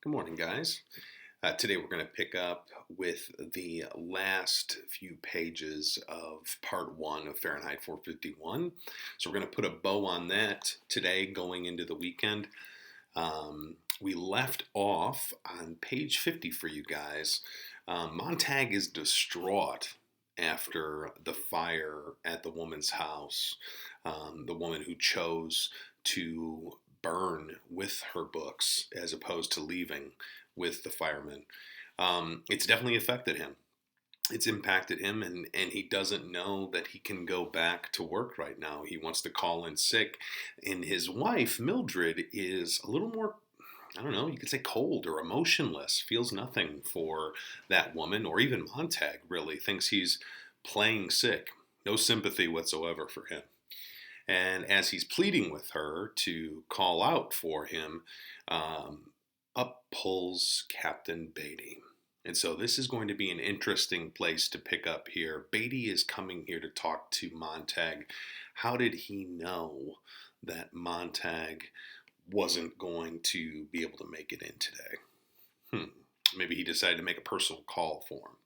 Good morning, guys. Today we're going to pick up with the last few pages of part one of Fahrenheit 451. So we're going to put a bow on that today going into the weekend. We left off on page 50 for you guys. Montag is distraught after the fire at the woman's house, the woman who chose to burn with her books as opposed to leaving with the firemen. It's definitely affected him. It's impacted him, and he doesn't know that he can go back to work right now. He wants to call in sick, and his wife, Mildred, is a little more, I don't know, you could say cold or emotionless, feels nothing for that woman, or even Montag, really, thinks he's playing sick. No sympathy whatsoever for him. And as he's pleading with her to call out for him, up pulls Captain Beatty. And so this is going to be an interesting place to pick up here. Beatty is coming here to talk to Montag. How did he know that Montag wasn't going to be able to make it in today? Maybe he decided to make a personal call for him.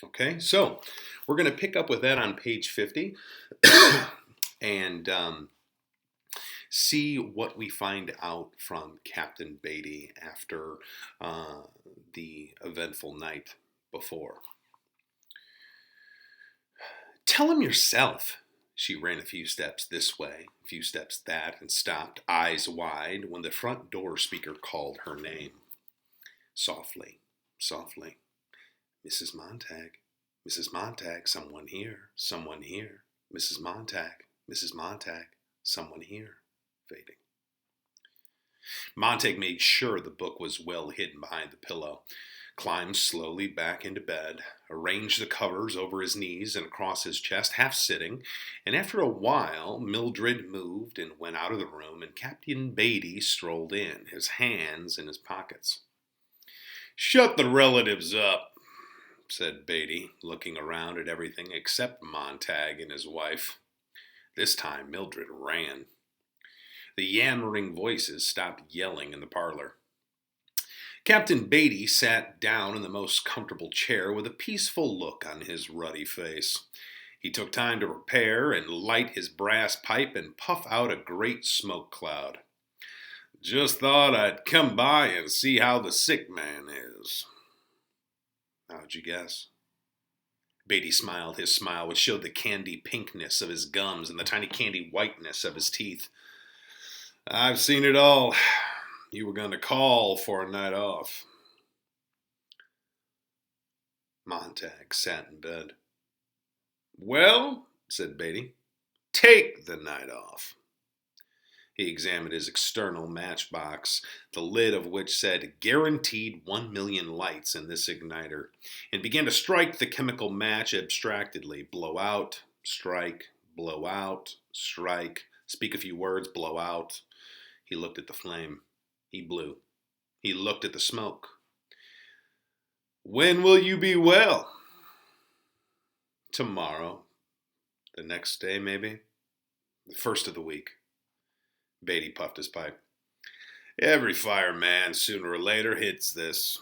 Okay, so we're going to pick up with that on page 50 and see what we find out from Captain Beatty after the eventful night before. Tell him yourself. She ran a few steps this way, a few steps that, and stopped, eyes wide, when the front door speaker called her name. Softly, softly. Mrs. Montag, Mrs. Montag, someone here, someone here. Mrs. Montag, Mrs. Montag, someone here. Fading. Montag made sure the book was well hidden behind the pillow, climbed slowly back into bed, arranged the covers over his knees and across his chest, half sitting, and after a while Mildred moved and went out of the room, and Captain Beatty strolled in, his hands in his pockets. "Shut the relatives up," said Beatty, looking around at everything except Montag and his wife. This time Mildred ran. The yammering voices stopped yelling in the parlor. Captain Beatty sat down in the most comfortable chair with a peaceful look on his ruddy face. He took time to prepare and light his brass pipe and puff out a great smoke cloud. "Just thought I'd come by and see how the sick man is." "How'd you guess?" Beatty smiled his smile, which showed the candy pinkness of his gums and the tiny candy whiteness of his teeth. "I've seen it all. You were going to call for a night off." Montag sat in bed. "Well," said Beatty, "take the night off." He examined his external matchbox, the lid of which said "Guaranteed 1,000,000 lights in this igniter," and began to strike the chemical match abstractedly. Blow out, strike, blow out, strike, speak a few words, blow out. He looked at the flame. He blew. He looked at the smoke. "When will you be well?" "Tomorrow. The next day, maybe. The first of the week." Beatty puffed his pipe. "Every fireman, sooner or later, hits this.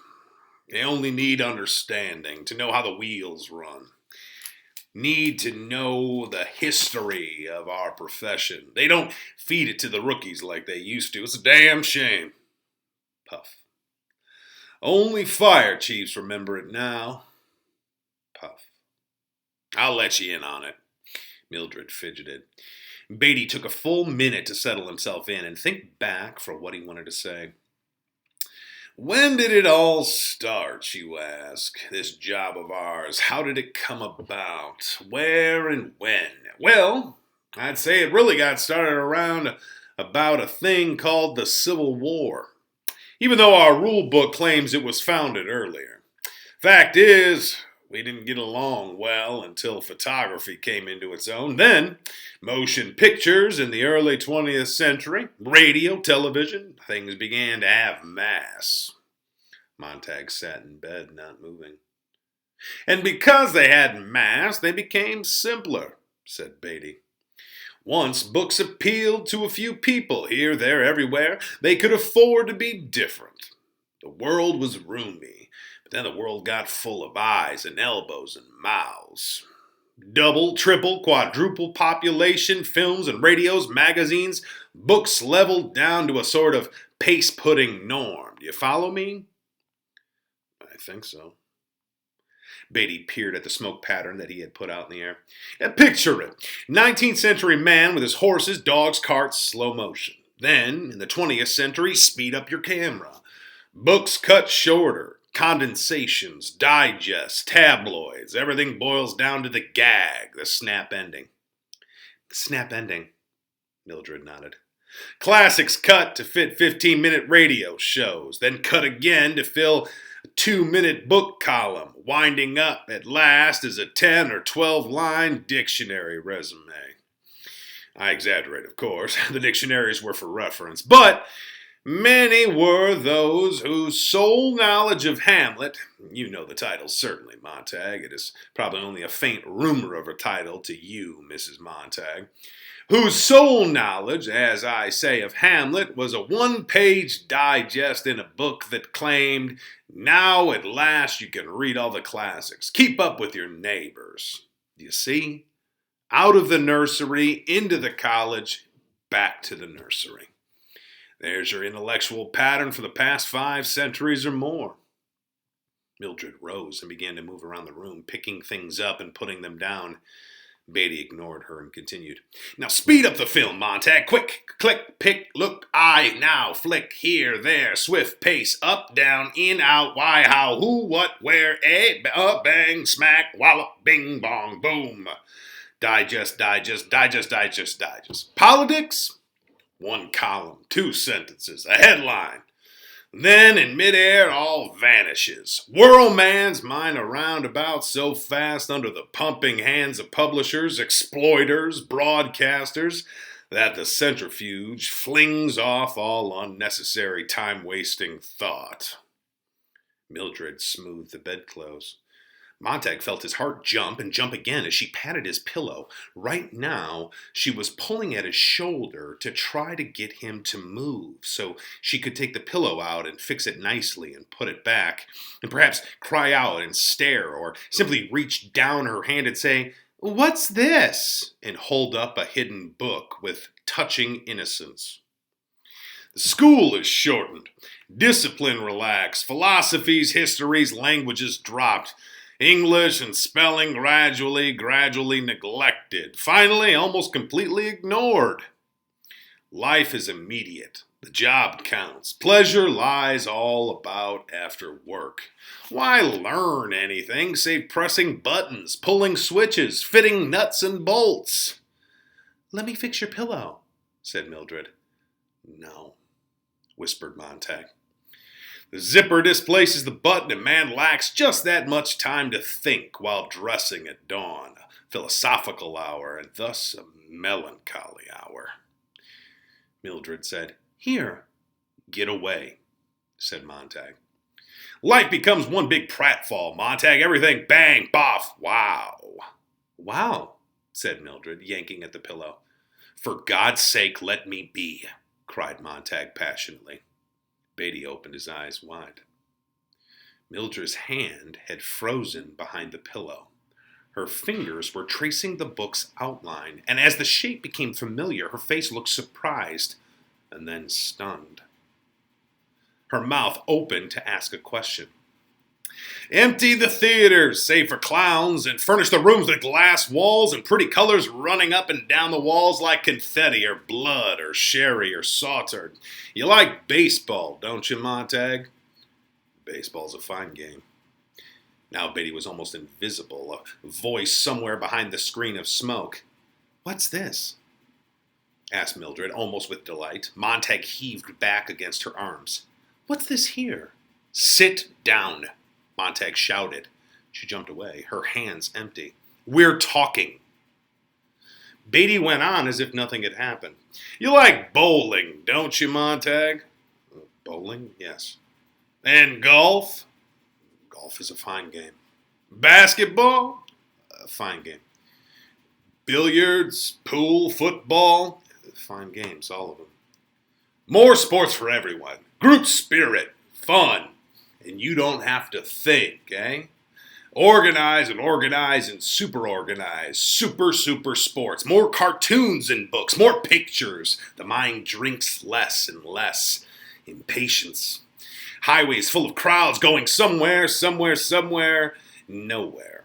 They only need understanding to know how the wheels run. Need to know the history of our profession. They don't feed it to the rookies like they used to. It's a damn shame." Puff. "Only fire chiefs remember it now." Puff. "I'll let you in on it." Mildred fidgeted. Beatty took a full minute to settle himself in and think back for what he wanted to say. "When did it all start, you ask? This job of ours, how did it come about? Where and when? Well, I'd say it really got started around about a thing called the Civil War, even though our rule book claims it was founded earlier. Fact is, we didn't get along well until photography came into its own. Then, motion pictures in the early 20th century, radio, television, things began to have mass." Montag sat in bed, not moving. "And because they had mass, they became simpler," said Beatty. "Once books appealed to a few people here, there, everywhere, they could afford to be different. The world was roomy, but then the world got full of eyes and elbows and mouths. Double, triple, quadruple population, films and radios, magazines, books leveled down to a sort of paste-pudding norm. Do you follow me? I think so. Beatty peered at the smoke pattern that he had put out in the air. Picture it. 19th century man with his horses, dogs, carts, slow motion. Then, in the 20th century, speed up your camera. Books cut shorter. Condensations, digests, tabloids. Everything boils down to the gag, the snap ending. The snap ending, Mildred nodded. Classics cut to fit 15-minute radio shows, then cut again to fill a 2-minute book column, winding up at last as a 10 or 12-line dictionary resume. I exaggerate, of course. The dictionaries were for reference, but many were those whose sole knowledge of Hamlet, you know the title certainly, Montag, it is probably only a faint rumor of a title to you, Mrs. Montag, whose sole knowledge, as I say, of Hamlet was a one-page digest in a book that claimed, now at last you can read all the classics, keep up with your neighbors. You see? Out of the nursery, into the college, back to the nursery. There's your intellectual pattern for the past 5 centuries or more. Mildred rose and began to move around the room, picking things up and putting them down. Beatty ignored her and continued. Now speed up the film, Montag. Quick, click, pick, look, eye, now, flick, here, there, swift pace, up, down, in, out, why, how, who, what, where, bang, smack, wallop, bing, bong, boom. Digest, digest, digest, digest, digest. Politics? 1 column, 2 sentences, a headline. Then in midair it all vanishes. Whirl man's mind around about so fast under the pumping hands of publishers, exploiters, broadcasters, that the centrifuge flings off all unnecessary time-wasting thought. Mildred smoothed the bedclothes. Montag felt his heart jump and jump again as she patted his pillow. Right now, she was pulling at his shoulder to try to get him to move so she could take the pillow out and fix it nicely and put it back, and perhaps cry out and stare, or simply reach down her hand and say, "What's this?" and hold up a hidden book with touching innocence. The school is shortened. Discipline relaxed. Philosophies, histories, languages dropped. English and spelling gradually neglected. Finally, almost completely ignored. Life is immediate. The job counts. Pleasure lies all about after work. Why learn anything save pressing buttons, pulling switches, fitting nuts and bolts? Let me fix your pillow, said Mildred. No, whispered Montag. The zipper displaces the button and man lacks just that much time to think while dressing at dawn, a philosophical hour, and thus a melancholy hour. Mildred said, Here. Get away, said Montag. Life becomes one big pratfall, Montag. Everything bang, boff, wow. Wow, said Mildred, yanking at the pillow. For God's sake, let me be, cried Montag passionately. Beatty opened his eyes wide. Mildred's hand had frozen behind the pillow. Her fingers were tracing the book's outline, and as the shape became familiar, her face looked surprised and then stunned. Her mouth opened to ask a question. Empty the theaters, save for clowns, and furnish the rooms with glass walls and pretty colors running up and down the walls like confetti or blood or sherry or sauterne. You like baseball, don't you, Montag? Baseball's a fine game. Now Beatty was almost invisible, a voice somewhere behind the screen of smoke. What's this? Asked Mildred, almost with delight. Montag heaved back against her arms. What's this here? Sit down, Montag shouted. She jumped away, her hands empty. We're talking. Beatty went on as if nothing had happened. You like bowling, don't you, Montag? Bowling? Yes. And golf? Golf is a fine game. Basketball? A fine game. Billiards, pool, football? Fine games, all of them. More sports for everyone. Group spirit. fun, and you don't have to think, eh? Organize and super organize. Super sports. More cartoons and books. More pictures. The mind drinks less and less. Impatience. Highways full of crowds going somewhere, nowhere.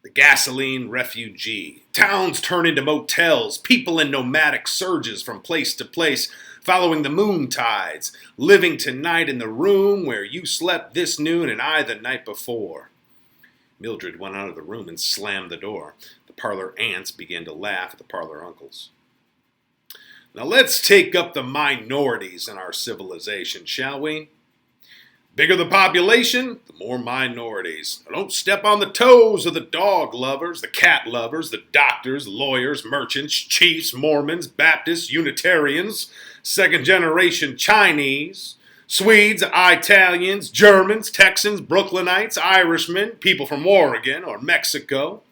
The gasoline refugee. Towns turn into motels. People in nomadic surges from place to place, following the moon tides. Living tonight in the room where you slept this noon and I the night before. Mildred went out of the room and slammed the door. The parlor aunts began to laugh at the parlor uncles. Now let's take up the minorities in our civilization, shall we? Bigger the population, the more minorities. Now don't step on the toes of the dog lovers, the cat lovers, the doctors, lawyers, merchants, chiefs, Mormons, Baptists, Unitarians, second-generation Chinese, Swedes, Italians, Germans, Texans, Brooklynites, Irishmen, people from Oregon or Mexico.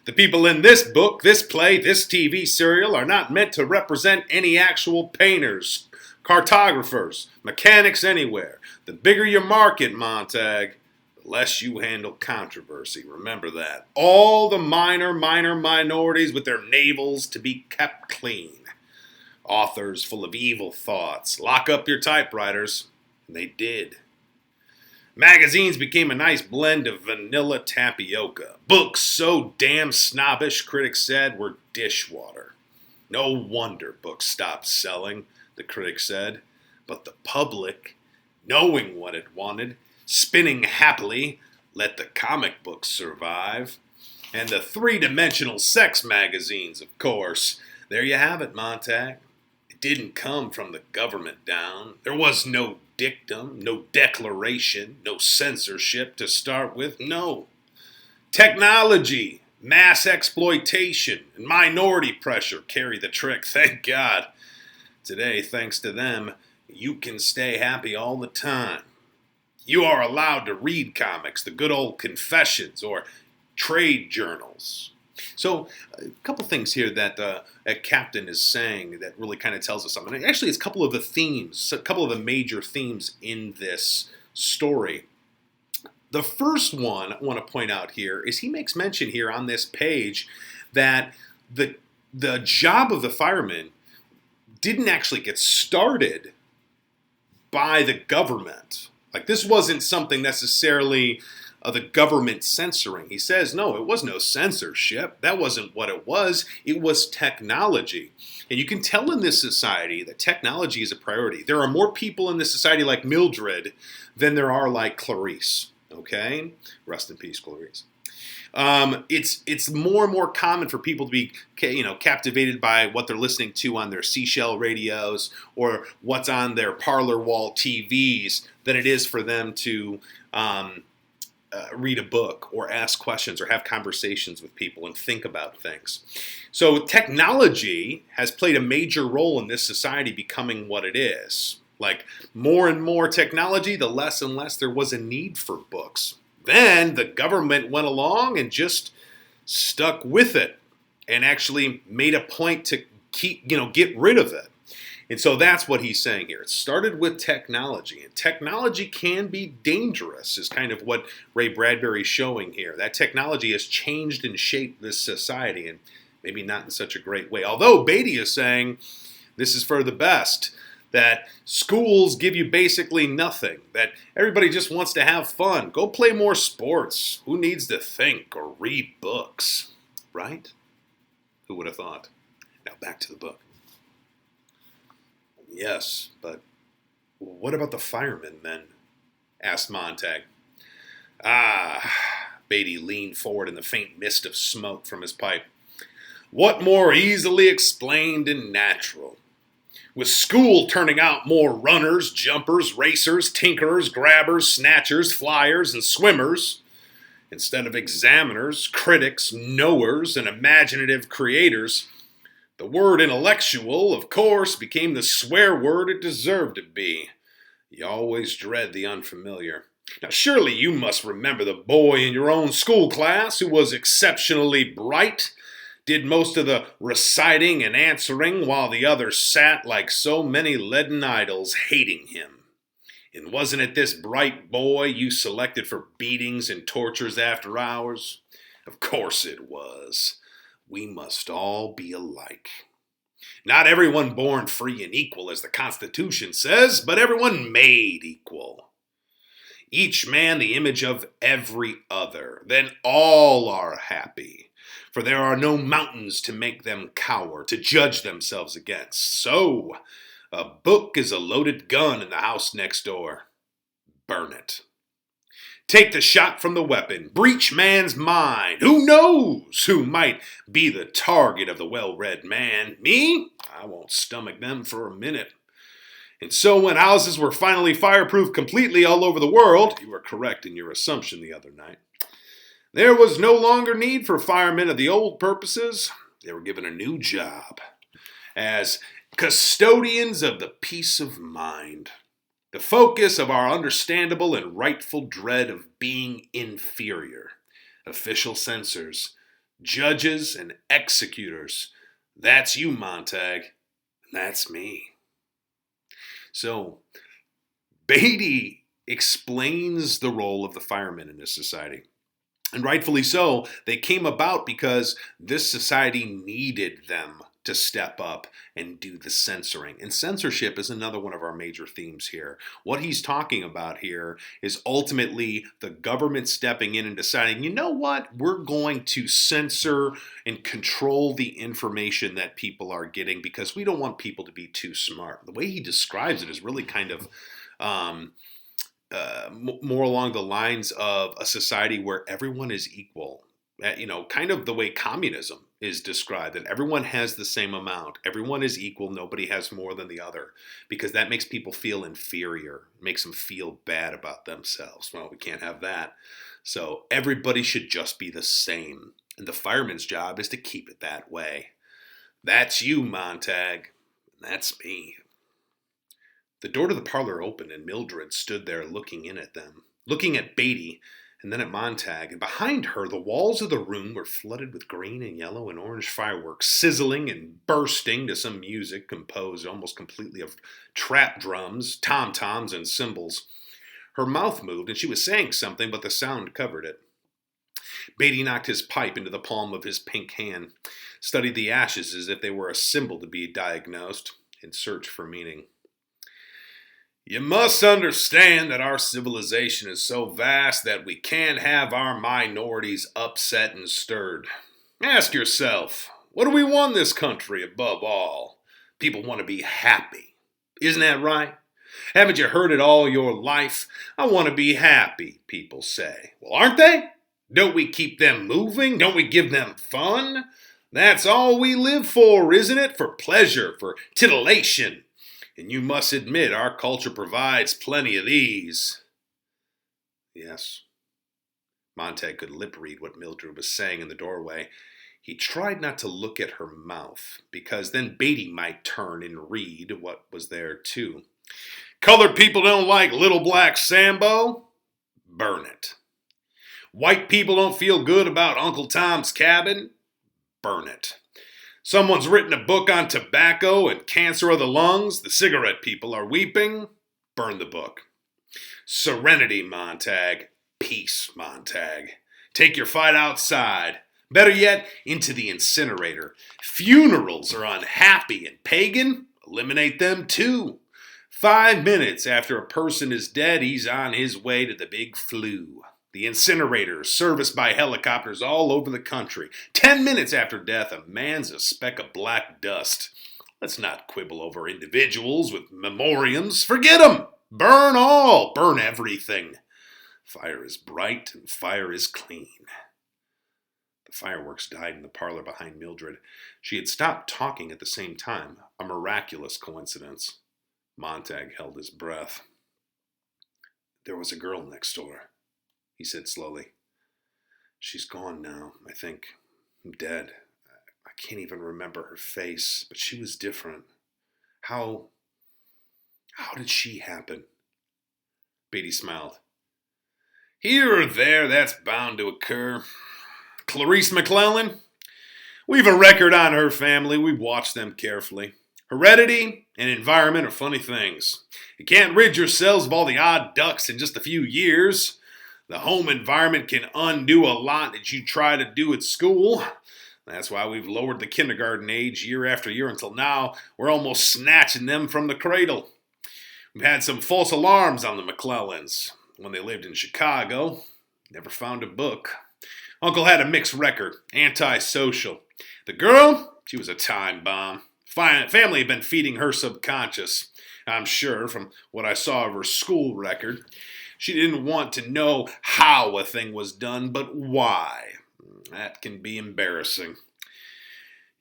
The people in this book, this play, this TV serial are not meant to represent any actual painters, cartographers, mechanics anywhere. The bigger your market, Montag, the less you handle controversy. Remember that. All the minor minorities with their navels to be kept clean. Authors full of evil thoughts. Lock up your typewriters. And they did. Magazines became a nice blend of vanilla tapioca. Books so damn snobbish, critics said, were dishwater. No wonder books stopped selling, the critics said. But the public, knowing what it wanted, spinning happily, let the comic books survive. And the three-dimensional sex magazines, of course. There you have it, Montag. Didn't come from the government down. There was no dictum, no declaration, no censorship to start with. No. Technology, mass exploitation, and minority pressure carry the trick, thank God. Today, thanks to them, you can stay happy all the time. You are allowed to read comics, the good old confessions, or trade journals. So, a couple things here that Captain is saying that really kind of tells us something. Actually, it's a couple of the themes, a couple of the major themes in this story. The first one I want to point out here is he makes mention here on this page that the job of the firemen didn't actually get started by the government. Like, this wasn't something necessarily of the government censoring. He says, no, it was no censorship. That wasn't what it was. It was technology. And you can tell in this society that technology is a priority. There are more people in this society like Mildred than there are like Clarice. Okay? Rest in peace, Clarice. It's more and more common for people to be, captivated by what they're listening to on their seashell radios or what's on their parlor wall TVs than it is for them to read a book or ask questions or have conversations with people and think about things. So technology has played a major role in this society becoming what it is. Like, more and more technology, the less and less there was a need for books. Then the government went along and just stuck with it and actually made a point to get rid of it. And so that's what he's saying here. It started with technology, and technology can be dangerous, is kind of what Ray Bradbury is showing here. That technology has changed and shaped this society, and maybe not in such a great way. Although Beatty is saying this is for the best, that schools give you basically nothing, that everybody just wants to have fun. Go play more sports. Who needs to think or read books, right? Who would have thought? Now back to the book. Yes, but what about the firemen then? Asked Montag. Beatty leaned forward in the faint mist of smoke from his pipe. What more easily explained and natural? With school turning out more runners, jumpers, racers, tinkerers, grabbers, snatchers, flyers, and swimmers, instead of examiners, critics, knowers, and imaginative creators, the word intellectual, of course, became the swear word it deserved to be. You always dread the unfamiliar. Now, surely you must remember the boy in your own school class who was exceptionally bright, did most of the reciting and answering while the others sat like so many leaden idols hating him. And wasn't it this bright boy you selected for beatings and tortures after hours? Of course it was. We must all be alike. Not everyone born free and equal, as the Constitution says, but everyone made equal. Each man the image of every other. Then all are happy. For there are no mountains to make them cower, to judge themselves against. So, a book is a loaded gun in the house next door. Burn it. Take the shot from the weapon. Breach man's mind. Who knows who might be the target of the well-read man? Me? I won't stomach them for a minute. And so when houses were finally fireproof completely all over the world, you were correct in your assumption the other night, there was no longer need for firemen of the old purposes. They were given a new job as custodians of the peace of mind. The focus of our understandable and rightful dread of being inferior. Official censors, judges, and executors. That's you, Montag. And that's me. So, Beatty explains the role of the firemen in this society. And rightfully so, they came about because this society needed them to step up and do the censoring. And censorship is another one of our major themes here. What he's talking about here is ultimately the government stepping in and deciding, you know what, we're going to censor and control the information that people are getting because we don't want people to be too smart. The way he describes it is really kind of more along the lines of a society where everyone is equal. Kind of the way communism is described, that everyone has the same amount. Everyone is equal. Nobody has more than the other, because that makes people feel inferior, makes them feel bad about themselves. Well, we can't have that. So everybody should just be the same. And the fireman's job is to keep it that way. That's you, Montag. That's me. The door to the parlor opened, and Mildred stood there looking in at them, looking at Beatty, and then at Montag, and behind her the walls of the room were flooded with green and yellow and orange fireworks, sizzling and bursting to some music composed almost completely of trap drums, tom-toms, and cymbals. Her mouth moved, and she was saying something, but the sound covered it. Beatty knocked his pipe into the palm of his pink hand, studied the ashes as if they were a symbol to be diagnosed, and searched for meaning. You must understand that our civilization is so vast that we can't have our minorities upset and stirred. Ask yourself, what do we want in this country above all? People want to be happy. Isn't that right? Haven't you heard it all your life? I want to be happy, people say. Well, aren't they? Don't we keep them moving? Don't we give them fun? That's all we live for, isn't it? For pleasure, for titillation. And you must admit our culture provides plenty of these. Yes. Montag could lip read what Mildred was saying in the doorway. He tried not to look at her mouth, because then Beatty might turn and read what was there too. Colored people don't like Little Black Sambo? Burn it. White people don't feel good about Uncle Tom's Cabin? Burn it. Someone's written a book on tobacco and cancer of the lungs. The cigarette people are weeping. Burn the book. Serenity, Montag. Peace, Montag. Take your fight outside. Better yet, into the incinerator. Funerals are unhappy and pagan. Eliminate them too. 5 minutes after a person is dead, he's on his way to the big flu. The incinerator, serviced by helicopters all over the country. 10 minutes after death, a man's a speck of black dust. Let's not quibble over individuals with memoriams. Forget them. Burn all. Burn everything. Fire is bright and fire is clean. The fireworks died in the parlor behind Mildred. She had stopped talking at the same time. A miraculous coincidence. Montag held his breath. There was a girl next door, he said slowly. She's gone now, I think. Dead. I can't even remember her face, but she was different. How did she happen? Beatty smiled. Here or there, that's bound to occur. Clarice McClellan? We've a record on her family. We've watched them carefully. Heredity and environment are funny things. You can't rid yourselves of all the odd ducks in just a few years. The home environment can undo a lot that you try to do at school. That's why we've lowered the kindergarten age year after year until now we're almost snatching them from the cradle. We've had some false alarms on the McClellans when they lived in Chicago. Never found a book. Uncle had a mixed record, antisocial. The girl, she was a time bomb. Family had been feeding her subconscious, I'm sure, from what I saw of her school record. She didn't want to know how a thing was done, but why. That can be embarrassing.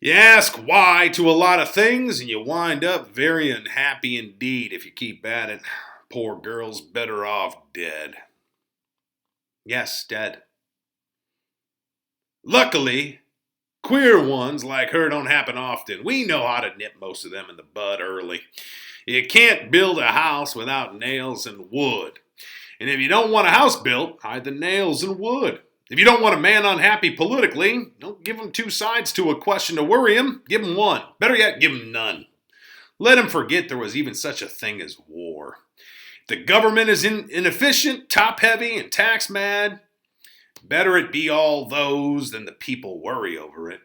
You ask why to a lot of things, and you wind up very unhappy indeed if you keep at it. Poor girl's better off dead. Yes, dead. Luckily, queer ones like her don't happen often. We know how to nip most of them in the bud early. You can't build a house without nails and wood. And if you don't want a house built, hide the nails and wood. If you don't want a man unhappy politically, don't give him two sides to a question to worry him. Give him one. Better yet, give him none. Let him forget there was even such a thing as war. If the government is inefficient, top-heavy, and tax-mad, better it be all those than the people worry over it.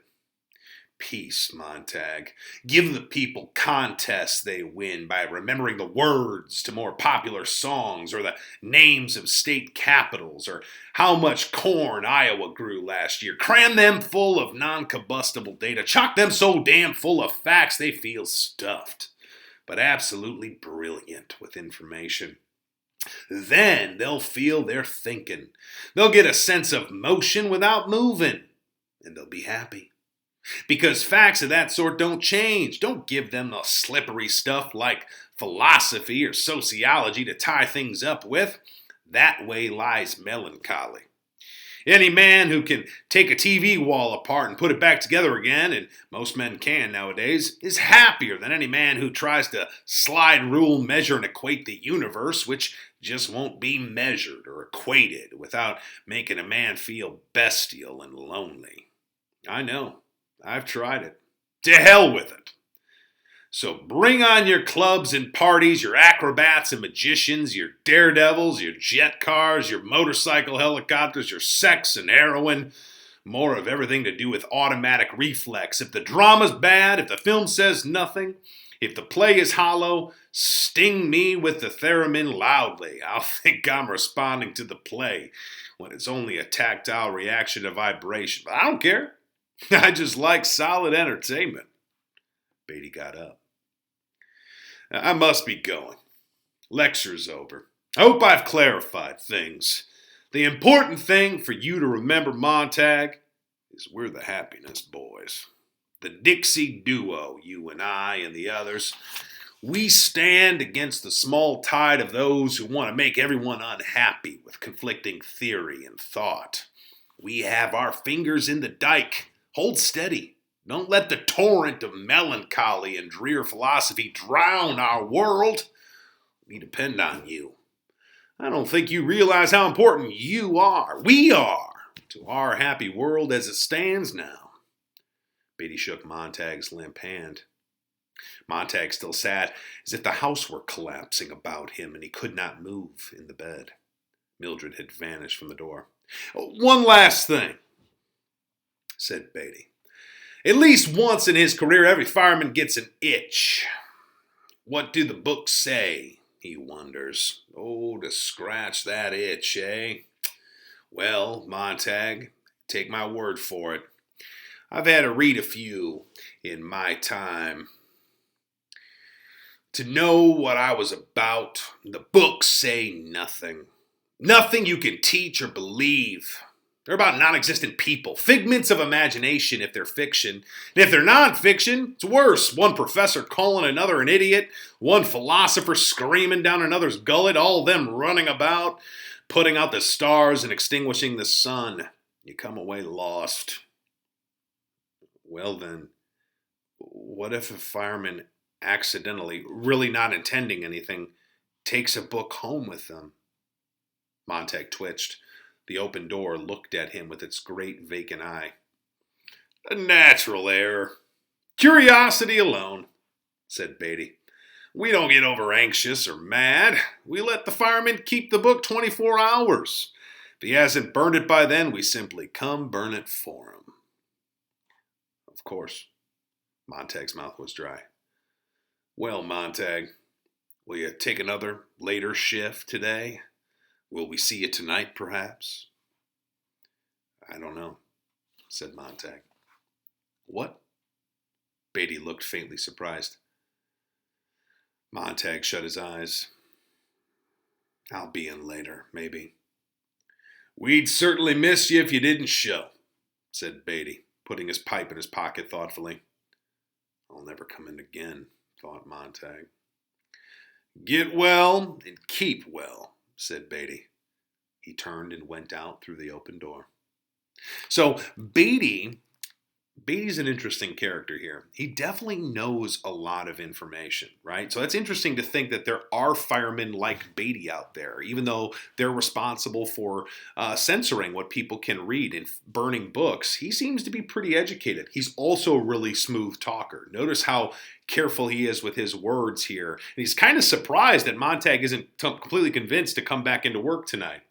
Peace, Montag. Give the people contests they win by remembering the words to more popular songs or the names of state capitals or how much corn Iowa grew last year. Cram them full of non-combustible data. Chock them so damn full of facts they feel stuffed, but absolutely brilliant with information. Then they'll feel they're thinking. They'll get a sense of motion without moving, and they'll be happy. Because facts of that sort don't change. Don't give them the slippery stuff like philosophy or sociology to tie things up with. That way lies melancholy. Any man who can take a TV wall apart and put it back together again, and most men can nowadays, is happier than any man who tries to slide, rule, measure, and equate the universe, which just won't be measured or equated without making a man feel bestial and lonely. I know. I've tried it. To hell with it. So bring on your clubs and parties, your acrobats and magicians, your daredevils, your jet cars, your motorcycle helicopters, your sex and heroin. More of everything to do with automatic reflex. If the drama's bad, if the film says nothing, if the play is hollow, sting me with the theremin loudly. I'll think I'm responding to the play when it's only a tactile reaction to vibration. But I don't care. I just like solid entertainment. Beatty got up. I must be going. Lecture's over. I hope I've clarified things. The important thing for you to remember, Montag, is we're the happiness boys. The Dixie duo, you and I and the others. We stand against the small tide of those who want to make everyone unhappy with conflicting theory and thought. We have our fingers in the dike. Hold steady. Don't let the torrent of melancholy and drear philosophy drown our world. We depend on you. I don't think you realize how important you are, we are, to our happy world as it stands now. Beatty shook Montag's limp hand. Montag still sat as if the house were collapsing about him and he could not move in the bed. Mildred had vanished from the door. One last thing, said Beatty. At least once in his career, every fireman gets an itch. What do the books say, he wonders. Oh, to scratch that itch, eh? Well, Montag, take my word for it. I've had to read a few in my time to know what I was about. The books say nothing. Nothing you can teach or believe. They're about non-existent people, figments of imagination if they're fiction. And if they're non-fiction, it's worse. One professor calling another an idiot, one philosopher screaming down another's gullet, all of them running about, putting out the stars and extinguishing the sun. You come away lost. Well then, what if a fireman accidentally, really not intending anything, takes a book home with them? Montag twitched. The open door looked at him with its great vacant eye. A natural error. Curiosity alone. said Beatty. We don't get over anxious or mad. We let the fireman keep the book 24 hours. If he hasn't burned it by then, we simply come burn it for him. Of course, Montag's mouth was dry. Well, Montag, will you take another later shift today? Will we see you tonight, perhaps? I don't know, said Montag. What? Beatty looked faintly surprised. Montag shut his eyes. I'll be in later, maybe. We'd certainly miss you if you didn't show, said Beatty, putting his pipe in his pocket thoughtfully. I'll never come in again, thought Montag. Get well and keep well, said Beatty. He turned and went out through the open door. So Beatty's an interesting character here. He definitely knows a lot of information, right? So that's interesting to think that there are firemen like Beatty out there, even though they're responsible for censoring what people can read and burning books. He seems to be pretty educated. He's also a really smooth talker. Notice how careful he is with his words here. And he's kind of surprised that Montag isn't completely convinced to come back into work tonight.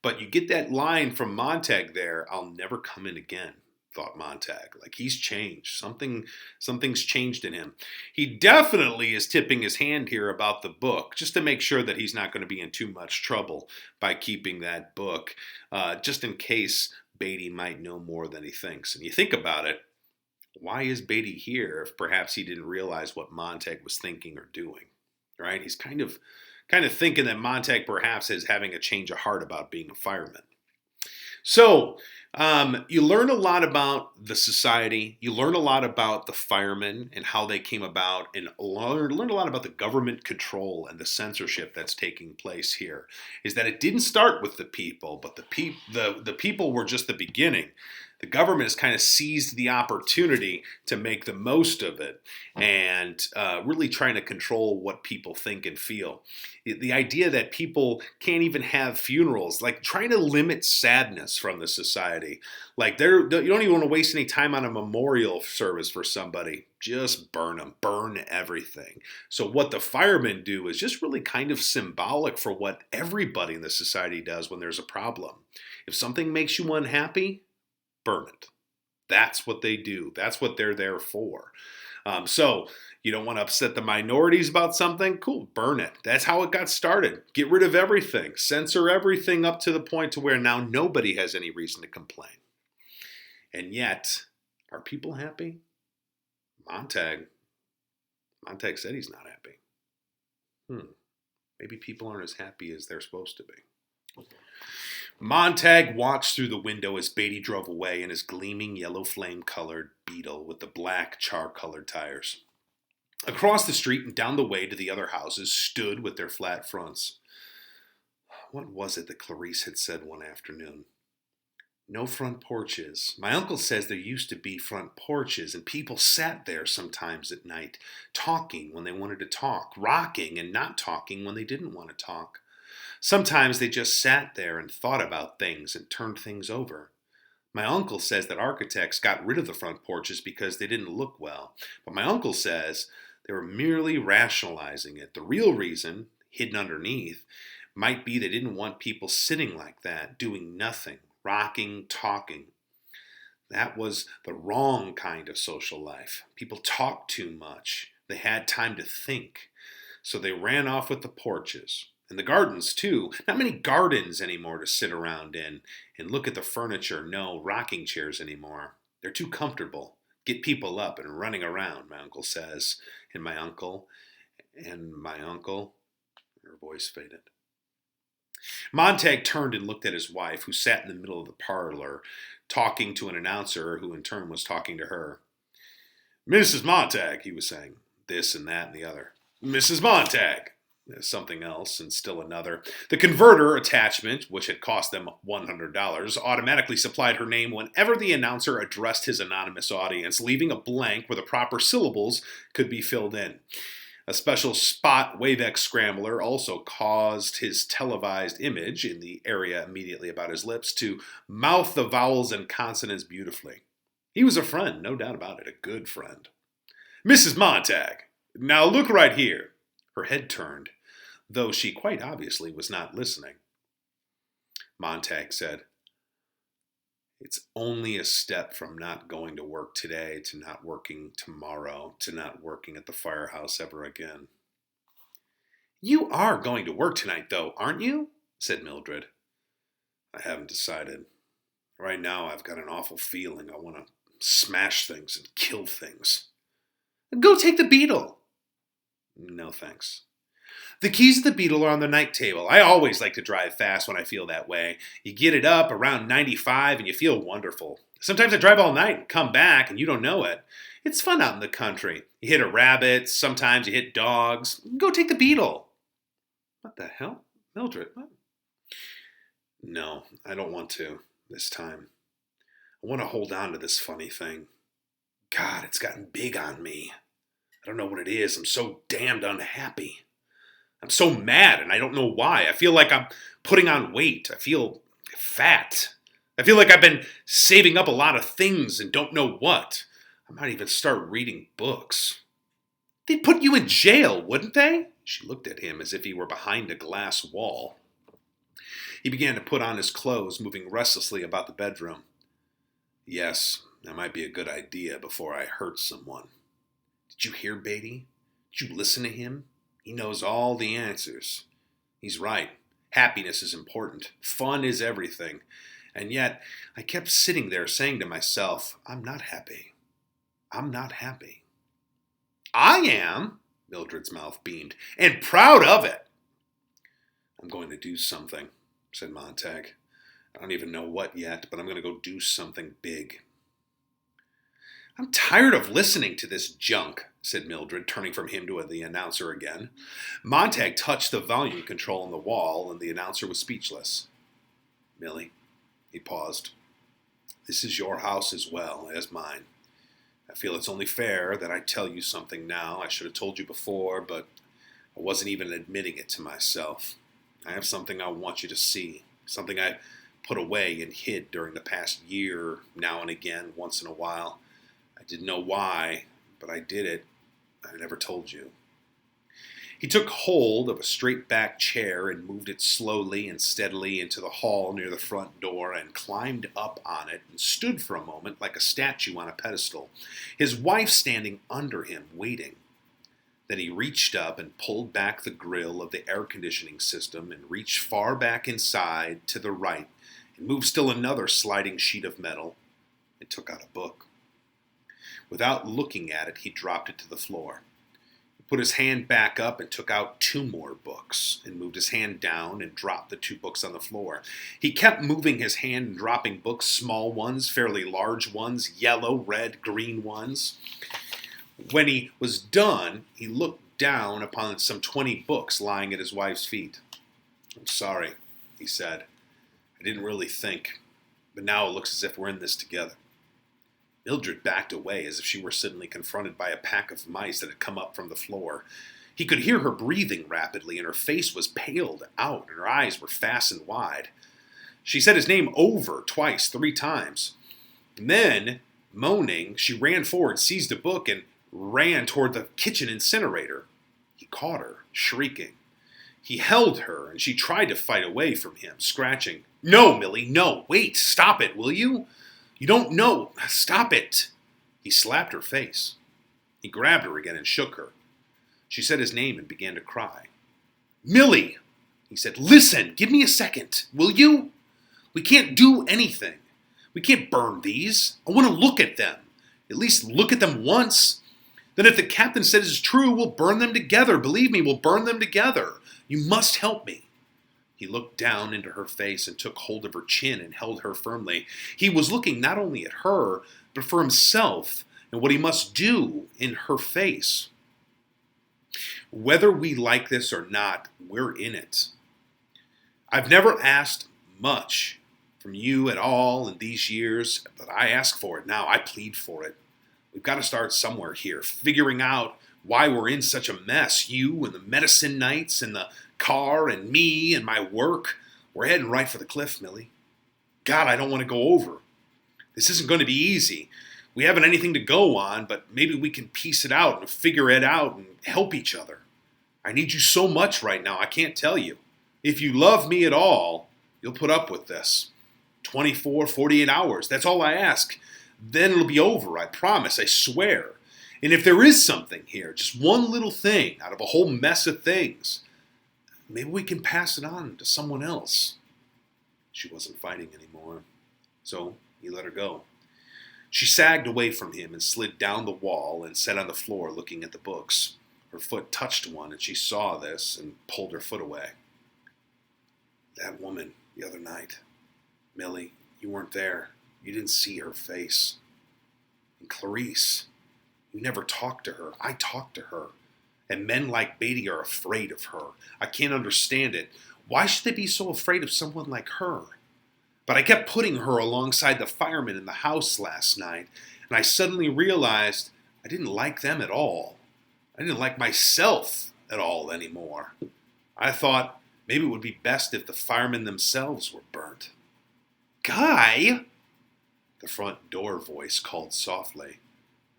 But you get that line from Montag there, I'll never come in again, thought Montag. Like he's changed. Something's changed in him. He definitely is tipping his hand here about the book, just to make sure that he's not going to be in too much trouble by keeping that book, just in case Beatty might know more than he thinks. And you think about it, why is Beatty here if perhaps he didn't realize what Montag was thinking or doing, right? He's kind of thinking that Montag perhaps is having a change of heart about being a fireman. So you learn a lot about the society. You learn a lot about the firemen and how they came about, and learn a lot about the government control and the censorship that's taking place here. Is that it didn't start with the people, but the people were just the beginning. The government has kind of seized the opportunity to make the most of it and really trying to control what people think and feel. The idea that people can't even have funerals, like trying to limit sadness from the society. Like you don't even want to waste any time on a memorial service for somebody. Just burn them, burn everything. So what the firemen do is just really kind of symbolic for what everybody in the society does when there's a problem. If something makes you unhappy, burn it. That's what they do. That's what they're there for. So you don't want to upset the minorities about something? Cool, burn it. That's how it got started. Get rid of everything. Censor everything up to the point to where now nobody has any reason to complain. And yet, are people happy? Montag said he's not happy. Maybe people aren't as happy as they're supposed to be. Montag watched through the window as Beatty drove away in his gleaming yellow flame-colored Beetle with the black char-colored tires. Across the street and down the way to the other houses stood with their flat fronts. What was it that Clarice had said one afternoon? No front porches. My uncle says there used to be front porches, and people sat there sometimes at night, talking when they wanted to talk, rocking and not talking when they didn't want to talk. Sometimes they just sat there and thought about things and turned things over. My uncle says that architects got rid of the front porches because they didn't look well, but my uncle says they were merely rationalizing it. The real reason, hidden underneath, might be they didn't want people sitting like that, doing nothing, rocking, talking. That was the wrong kind of social life. People talked too much. They had time to think. So they ran off with the porches. And the gardens, too. Not many gardens anymore to sit around in and look at the furniture. No rocking chairs anymore. They're too comfortable. Get people up and running around, my uncle says. And my uncle, her voice faded. Montag turned and looked at his wife, who sat in the middle of the parlor, talking to an announcer who in turn was talking to her. Mrs. Montag, he was saying, this and that and the other. Mrs. Montag. Something else and still another. The converter attachment, which had cost them $100, automatically supplied her name whenever the announcer addressed his anonymous audience, leaving a blank where the proper syllables could be filled in. A special spot Wavex scrambler also caused his televised image in the area immediately about his lips to mouth the vowels and consonants beautifully. He was a friend, no doubt about it, a good friend. Mrs. Montag, now look right here. Her head turned, though she quite obviously was not listening. Montag said, It's only a step from not going to work today to not working tomorrow to not working at the firehouse ever again. You are going to work tonight, though, aren't you? Said Mildred. I haven't decided. Right now I've got an awful feeling I want to smash things and kill things. Go take the Beetle. No thanks. The keys to the Beetle are on the night table. I always like to drive fast when I feel that way. You get it up around 95 and you feel wonderful. Sometimes I drive all night and come back and you don't know it. It's fun out in the country. You hit a rabbit, sometimes you hit dogs. Go take the Beetle. What the hell? Mildred, what? No, I don't want to this time. I want to hold on to this funny thing. God, it's gotten big on me. I don't know what it is. I'm so damned unhappy. I'm so mad and I don't know why. I feel like I'm putting on weight. I feel fat. I feel like I've been saving up a lot of things and don't know what. I might even start reading books. They'd put you in jail, wouldn't they? She looked at him as if he were behind a glass wall. He began to put on his clothes, moving restlessly about the bedroom. Yes, that might be a good idea before I hurt someone. Did you hear Beatty? Did you listen to him? He knows all the answers. He's right. Happiness is important. Fun is everything. And yet, I kept sitting there saying to myself, I'm not happy. I'm not happy. I am, Mildred's mouth beamed, and proud of it. I'm going to do something, said Montag. I don't even know what yet, but I'm going to go do something big. I'm tired of listening to this junk, said Mildred, turning from him to the announcer again. Montag touched the volume control on the wall, and the announcer was speechless. Millie, he paused. This is your house as well as mine. I feel it's only fair that I tell you something now. I should have told you before, but I wasn't even admitting it to myself. I have something I want you to see, something I put away and hid during the past year, now and again, once in a while. I didn't know why, but I did it. I never told you. He took hold of a straight-back chair and moved it slowly and steadily into the hall near the front door and climbed up on it and stood for a moment like a statue on a pedestal, his wife standing under him, waiting. Then he reached up and pulled back the grill of the air conditioning system and reached far back inside to the right and moved still another sliding sheet of metal and took out a book. Without looking at it, he dropped it to the floor. He put his hand back up and took out 2 more books and moved his hand down and dropped the 2 books on the floor. He kept moving his hand and dropping books, small ones, fairly large ones, yellow, red, green ones. When he was done, he looked down upon some 20 books lying at his wife's feet. I'm sorry, he said. I didn't really think, but now it looks as if we're in this together. Mildred backed away as if she were suddenly confronted by a pack of mice that had come up from the floor. He could hear her breathing rapidly, and her face was paled out, and her eyes were fastened wide. She said his name over, twice, 3 times. And then, moaning, she ran forward, seized a book, and ran toward the kitchen incinerator. He caught her, shrieking. He held her, and she tried to fight away from him, scratching. No, Millie, no, wait, stop it, will you? You don't know. Stop it. He slapped her face. He grabbed her again and shook her. She said his name and began to cry. Millie, he said, listen, give me a second, will you? We can't do anything. We can't burn these. I want to look at them. At least look at them once. Then if the captain says it's true, we'll burn them together. Believe me, we'll burn them together. You must help me. He looked down into her face and took hold of her chin and held her firmly. He was looking not only at her, but for himself and what he must do in her face. Whether we like this or not, we're in it. I've never asked much from you at all in these years, but I ask for it now. I plead for it. We've got to start somewhere here, figuring out why we're in such a mess. You and the medicine nights and the car and me and my work. We're heading right for the cliff, Millie. God, I don't want to go over. This isn't going to be easy. We haven't anything to go on, but maybe we can piece it out and figure it out and help each other. I need you so much right now, I can't tell you. If you love me at all, you'll put up with this. 24, 48 hours, that's all I ask. Then it'll be over, I promise, I swear. And if there is something here, just one little thing out of a whole mess of things, maybe we can pass it on to someone else. She wasn't fighting anymore, so he let her go. She sagged away from him and slid down the wall and sat on the floor looking at the books. Her foot touched one, and she saw this and pulled her foot away. That woman the other night, Millie, you weren't there. You didn't see her face. And Clarice, you never talked to her. I talked to her. And men like Beatty are afraid of her. I can't understand it. Why should they be so afraid of someone like her? But I kept putting her alongside the firemen in the house last night, and I suddenly realized I didn't like them at all. I didn't like myself at all anymore. I thought maybe it would be best if the firemen themselves were burnt. Guy! The front door voice called softly.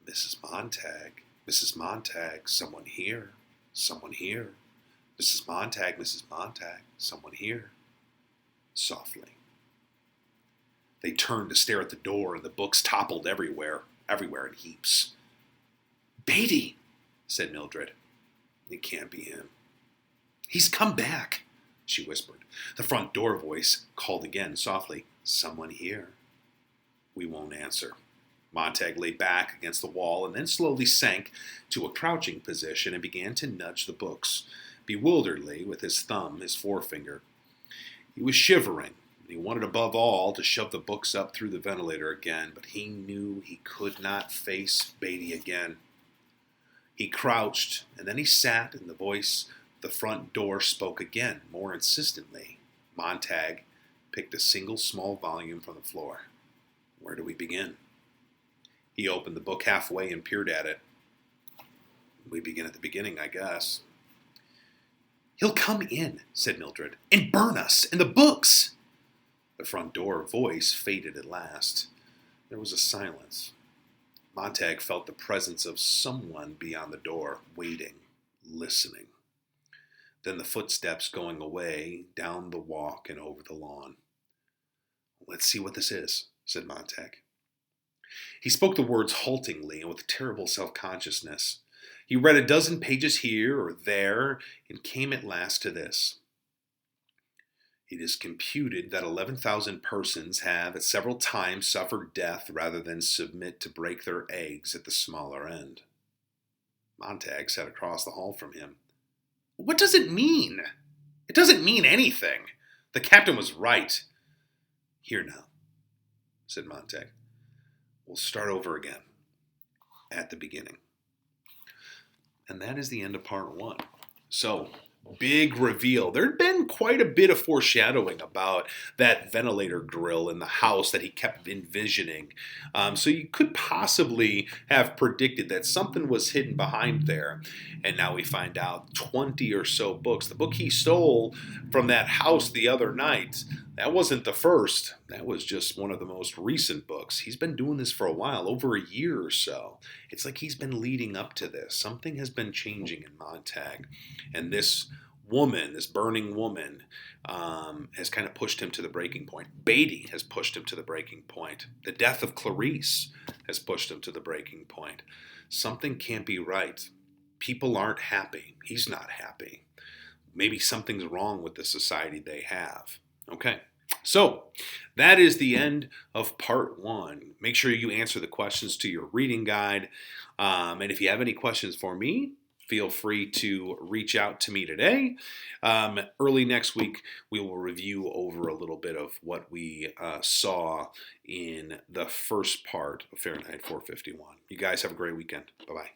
Mrs. Montag, Mrs. Montag, someone here, someone here. Mrs. Montag, Mrs. Montag, someone here. Softly. They turned to stare at the door, and the books toppled everywhere in heaps. Beatty, said Mildred. It can't be him. He's come back, she whispered. The front door voice called again softly. Someone here. We won't answer. Montag lay back against the wall and then slowly sank to a crouching position and began to nudge the books, bewilderedly with his thumb, his forefinger. He was shivering. He wanted above all to shove the books up through the ventilator again, but he knew he could not face Beatty again. He crouched, and then he sat, and the voice at the front door spoke again, more insistently. Montag picked a single small volume from the floor. Where do we begin? He opened the book halfway and peered at it. We begin at the beginning, I guess. He'll come in, said Mildred, and burn us and the books. The front door voice faded at last. There was a silence. Montag felt the presence of someone beyond the door, waiting, listening. Then the footsteps going away, down the walk and over the lawn. Let's see what this is, said Montag. He spoke the words haltingly and with terrible self-consciousness. He read a dozen pages here or there and came at last to this. It is computed that 11,000 persons have at several times suffered death rather than submit to break their eggs at the smaller end. Montag sat across the hall from him. What does it mean? It doesn't mean anything. The captain was right. Here now, said Montag. We'll start over again, at the beginning. And that is the end of part one. So, big reveal. There'd been quite a bit of foreshadowing about that ventilator grill in the house that he kept envisioning. So you could possibly have predicted that something was hidden behind there. And now we find out 20 or so books. The book he stole from that house the other night, that wasn't the first. That was just one of the most recent books. He's been doing this for a while, over a year or so. It's like he's been leading up to this. Something has been changing in Montag. And this woman, this burning woman, has kind of pushed him to the breaking point. Beatty has pushed him to the breaking point. The death of Clarice has pushed him to the breaking point. Something can't be right. People aren't happy. He's not happy. Maybe something's wrong with the society they have. Okay, so that is the end of part one. Make sure you answer the questions to your reading guide. And if you have any questions for me, feel free to reach out to me today. Early next week, we will review over a little bit of what we saw in the first part of Fahrenheit 451. You guys have a great weekend. Bye-bye.